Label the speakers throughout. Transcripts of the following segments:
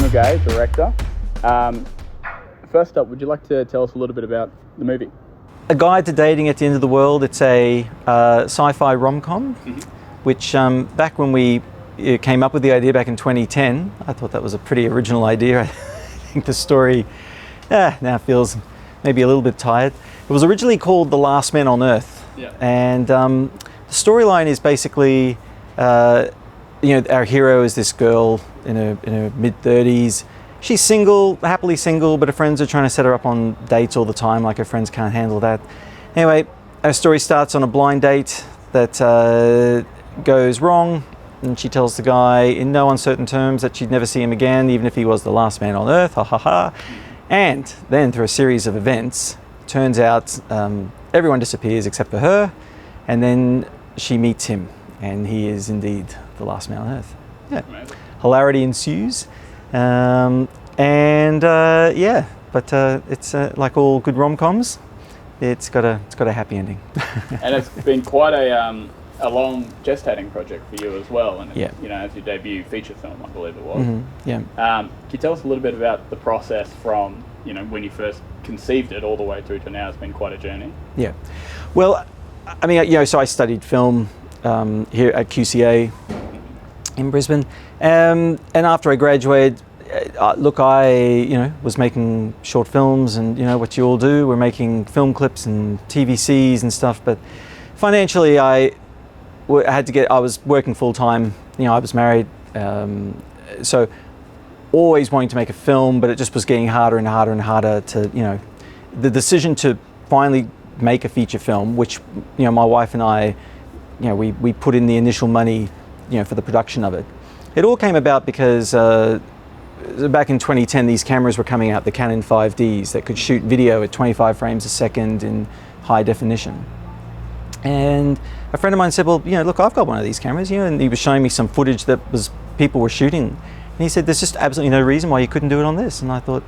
Speaker 1: McGay, director. First up, would you like to tell us a little bit about the movie?
Speaker 2: A Guide to Dating at the End of the World. It's a sci-fi rom-com, which back when we came up with the idea back in 2010, I thought that was a pretty original idea. I think the story now feels maybe a little bit tired. It was originally called The Last Man on Earth, and the storyline is basically, our hero is this girl in her mid-30s. She's single, happily single, but her friends are trying to set her up on dates all the time, like her friends can't handle that. Anyway, our story starts on a blind date that goes wrong, and she tells the guy in no uncertain terms that she'd never see him again, even if he was the last man on Earth, ha ha ha. And then through a series of events, turns out everyone disappears except for her, and then she meets him, and he is indeed the last man on Earth. Yeah. Hilarity ensues. But it's like all good rom-coms, it's got a happy ending.
Speaker 1: And it's been quite a long gestating project for you as well, and as your debut feature film, I believe it was. Can you tell us a little bit about the process from when you first conceived it all the way through to now? It's been quite a journey.
Speaker 2: Yeah, well, I mean, so I studied film here at QCA in Brisbane, and after I graduated, I was making short films, and what you all do, we're making film clips and TVCs and stuff, but financially I was working full time, I was married, so always wanting to make a film, but it just was getting harder and harder and harder to, the decision to finally make a feature film, which, my wife and I, we put in the initial money, for the production of it. It all came about because back in 2010, these cameras were coming out, the Canon 5Ds, that could shoot video at 25 frames a second in high definition. And a friend of mine said, well, look, I've got one of these cameras, and he was showing me some footage that people were shooting. And he said, there's just absolutely no reason why you couldn't do it on this. And I thought,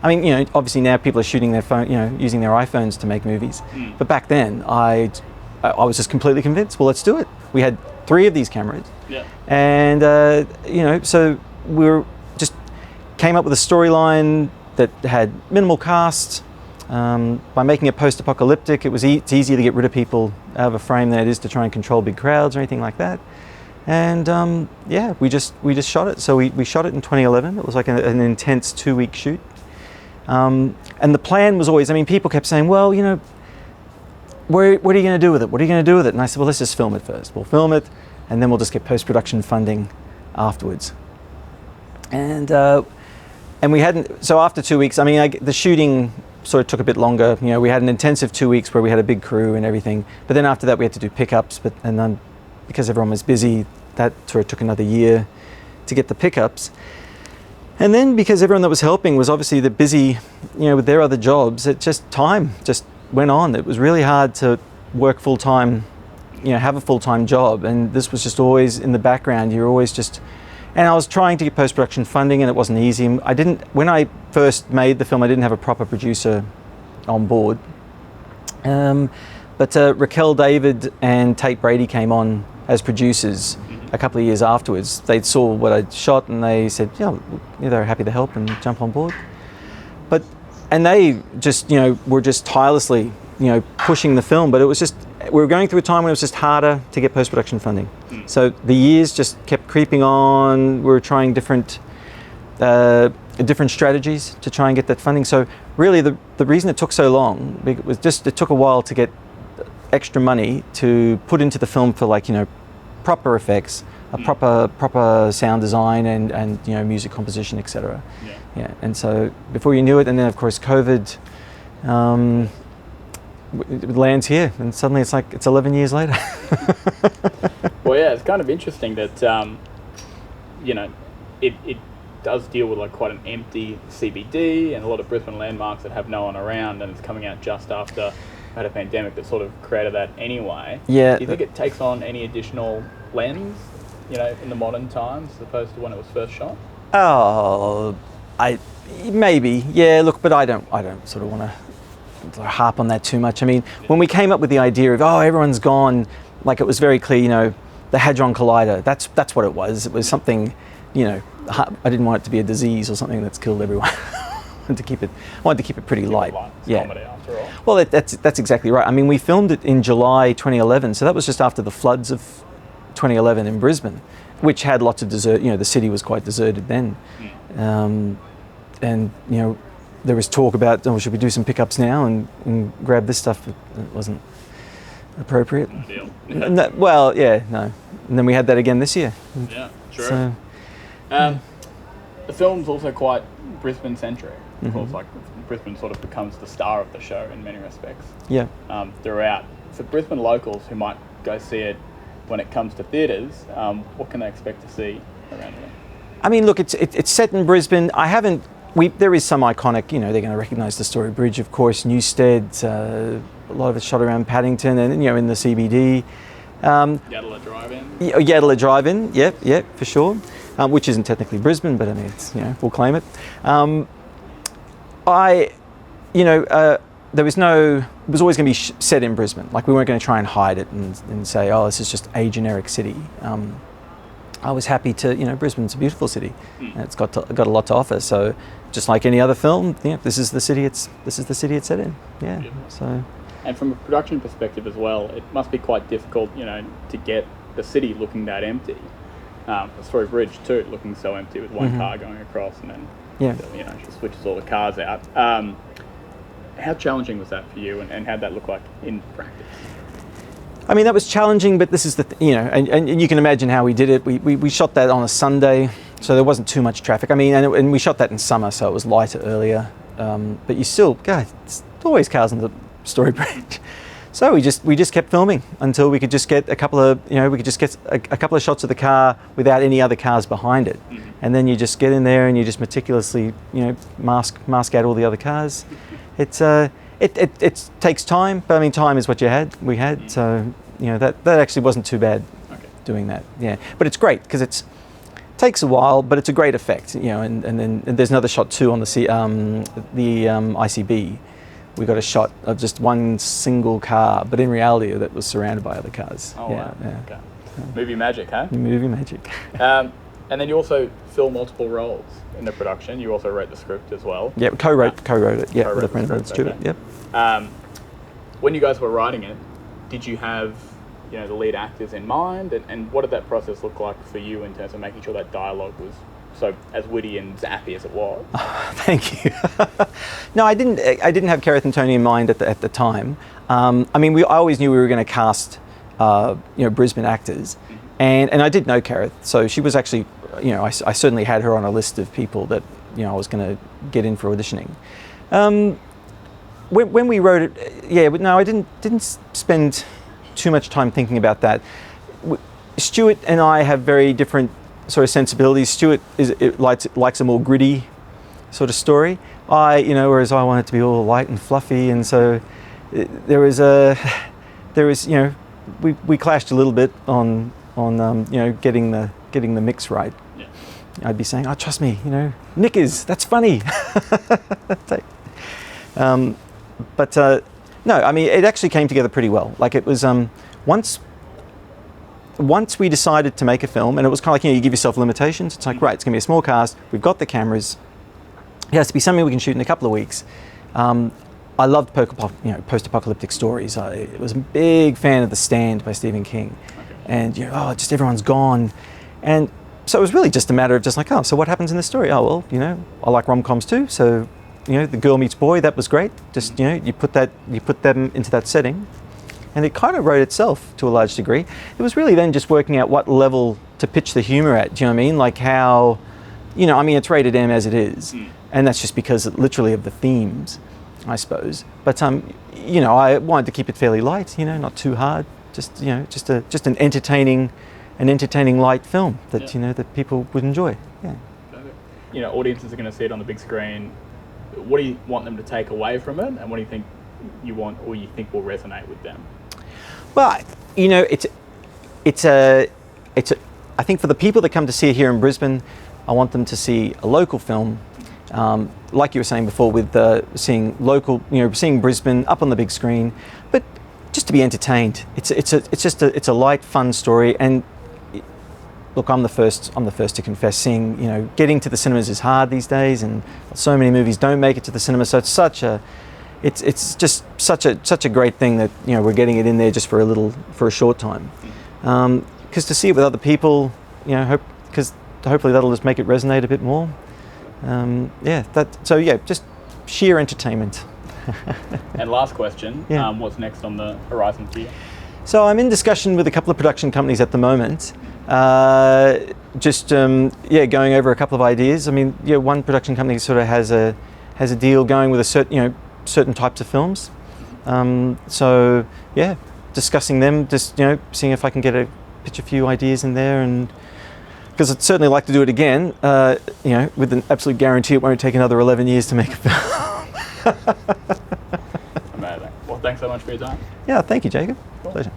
Speaker 2: obviously now people are shooting their phone, using their iPhones to make movies. But back then, I was just completely convinced, well, let's do it. We had 3 of these cameras. And, so we came up with a storyline that had minimal cast. By making it post-apocalyptic, it's easier to get rid of people out of a frame than it is to try and control big crowds or anything like that. And we just shot it. So we shot it in 2011. It was like an intense 2-week shoot. And the plan was always, people kept saying, well, what are you going to do with it? What are you going to do with it? And I said, well, let's just film it first. We'll film it, and then we'll just get post-production funding afterwards. And we hadn't, so after 2 weeks, the shooting sort of took a bit longer. We had an intensive 2 weeks where we had a big crew and everything. But then after that, we had to do pickups. And then because everyone was busy, that sort of took another year to get the pickups. And then because everyone that was helping was obviously busy, with their other jobs, time just went on. It was really hard to work full time, have a full time job. And this was just always in the background. You're always just. And I was trying to get post-production funding, and it wasn't easy. When I first made the film, I didn't have a proper producer on board. But Raquel David and Tate Brady came on as producers a couple of years afterwards. They saw what I'd shot, and they said, they were happy to help and jump on board. And they just, were just tirelessly, pushing the film. But it was just, we were going through a time when it was just harder to get post-production funding. So the years just kept creeping on. We were trying different strategies to try and get that funding. So really the reason it took so long, was just it took a while to get extra money to put into the film for proper effects, a proper sound design and music composition, etc. And so before you knew it, and then of course COVID, it lands here, and suddenly it's 11 years later.
Speaker 1: Well, yeah, it's kind of interesting that it does deal with quite an empty CBD and a lot of Brisbane landmarks that have no one around, and it's coming out just after we had a pandemic that sort of created that anyway. Yeah. Do you think it takes on any additional lens, in the modern times as opposed to when it was first shot?
Speaker 2: Oh, maybe, yeah. Look, but I don't sort of want to harp on that too much. When we came up with the idea of everyone's gone, it was very clear, the Hadron Collider. That's what it was. It was something I didn't want it to be a disease or something that's killed everyone. I wanted to keep it pretty light.
Speaker 1: It's comedy after all.
Speaker 2: Well, that's exactly right. I mean, we filmed it in July 2011, so that was just after the floods of 2011 in Brisbane, which had lots of desert. The city was quite deserted then, and there was talk about, should we do some pickups now and grab this stuff? But it wasn't appropriate.
Speaker 1: Deal.
Speaker 2: No, well, yeah, no. And then we had that again this year.
Speaker 1: Yeah, true.
Speaker 2: So,
Speaker 1: the film's also quite Brisbane-centric. Of
Speaker 2: Mm-hmm.
Speaker 1: course, like Brisbane sort of becomes the star of the show in many respects.
Speaker 2: yeah.
Speaker 1: Throughout. For Brisbane locals who might go see it when it comes to theatres, what can they expect to see around there?
Speaker 2: I mean, look, it's set in Brisbane. There is some iconic, they're going to recognise the Story Bridge, of course, Newstead. A lot of it's shot around Paddington and in the CBD.
Speaker 1: Yadala Drive-In.
Speaker 2: Yadala Drive-In, yep, for sure. Which isn't technically Brisbane, but I mean, it's we'll claim it. It was always going to be set in Brisbane. Like, we weren't going to try and hide it and say, oh, this is just a generic city. I was happy to, Brisbane's a beautiful city, and it's got a lot to offer. So, just like any other film, this is the city it's set in. Yeah. So.
Speaker 1: And from a production perspective as well, it must be quite difficult, to get the city looking that empty. The Story Bridge too, looking so empty with one car going across, and then she switches all the cars out. How challenging was that for you, and how'd that look like in practice?
Speaker 2: I mean, that was challenging, but this is and you can imagine how we did it. We shot that on a Sunday, so there wasn't too much traffic. I mean, and we shot that in summer, so it was lighter earlier. But you still, it's always cars on the Story Bridge. So we just kept filming until we could just get a couple of shots of the car without any other cars behind it. Mm-hmm. And then you just get in there and you just meticulously, mask out all the other cars. It takes time, but I mean, time is what we had. So, that actually wasn't too bad doing that. Yeah. But it's great because it takes a while, but it's a great effect, and then there's another shot too on the ICB. We got a shot of just one single car, but in reality that was surrounded by other cars.
Speaker 1: Oh, wow. Yeah. Okay. Movie magic, huh?
Speaker 2: Movie magic.
Speaker 1: And then you also fill multiple roles in the production. You also wrote the script as well.
Speaker 2: Yeah, co-wrote it. Yeah, with a friend of Stuart. Yep.
Speaker 1: When you guys were writing it, did you have the lead actors in mind, and what did that process look like for you in terms of making sure that dialogue was so as witty and zappy as it was?
Speaker 2: Thank you. No, I didn't have Kerrith and Tony in mind at the time. I mean, I always knew we were going to cast, Brisbane actors, and I did know Kerrith, so she was actually, I certainly had her on a list of people that I was going to get in for auditioning. When we wrote it, but no, I didn't spend too much time thinking about that. Stuart and I have very different sort of sensibilities. Stuart likes a more gritty sort of story. Whereas I want it to be all light and fluffy, and so we clashed a little bit on getting the mix right. Yeah. I'd be saying, "Oh, trust me, knickers, that's funny." No, I mean, it actually came together pretty well. Like, it was once we decided to make a film, and it was kind of like, you give yourself limitations. It's like, right, it's going to be a small cast. We've got the cameras. It has to be something we can shoot in a couple of weeks. I loved post-apocalyptic stories. I was a big fan of The Stand by Stephen King. And, just everyone's gone. And so it was really just a matter of just like, so what happens in this story? Oh, well, I like rom-coms too. So, the girl meets boy, that was great. Just, you put them into that setting. And it kind of wrote itself to a large degree. It was really then just working out what level to pitch the humour at. Do you know what I mean? Like how, it's rated M as it is. And that's just because literally of the themes, I suppose. But, I wanted to keep it fairly light, not too hard. Just an entertaining light film that, that people would enjoy. Yeah.
Speaker 1: Audiences are going to see it on the big screen. What do you want them to take away from it? And what do you think you want or you think will resonate with them?
Speaker 2: Well, I think for the people that come to see it here in Brisbane, I want them to see a local film, like you were saying before, with seeing Brisbane up on the big screen, but just to be entertained. It's a light, fun story, and look, I'm the first to confess, getting to the cinemas is hard these days, and so many movies don't make it to the cinema. So it's just such a great thing that we're getting it in there just for a short time, because to see it with other people, because hopefully that'll just make it resonate a bit more. Just sheer entertainment.
Speaker 1: And last question, what's next on the horizon for you?
Speaker 2: So I'm in discussion with a couple of production companies at the moment, going over a couple of ideas. I mean, one production company sort of has a deal going with certain types of films. Discussing them, just seeing if I can pitch a few ideas in there, and because I'd certainly like to do it again, with an absolute guarantee it won't take another 11 years to make a film.
Speaker 1: Amazing. Well, thanks so much for your time.
Speaker 2: Yeah, thank you, Jacob. Cool. Pleasure.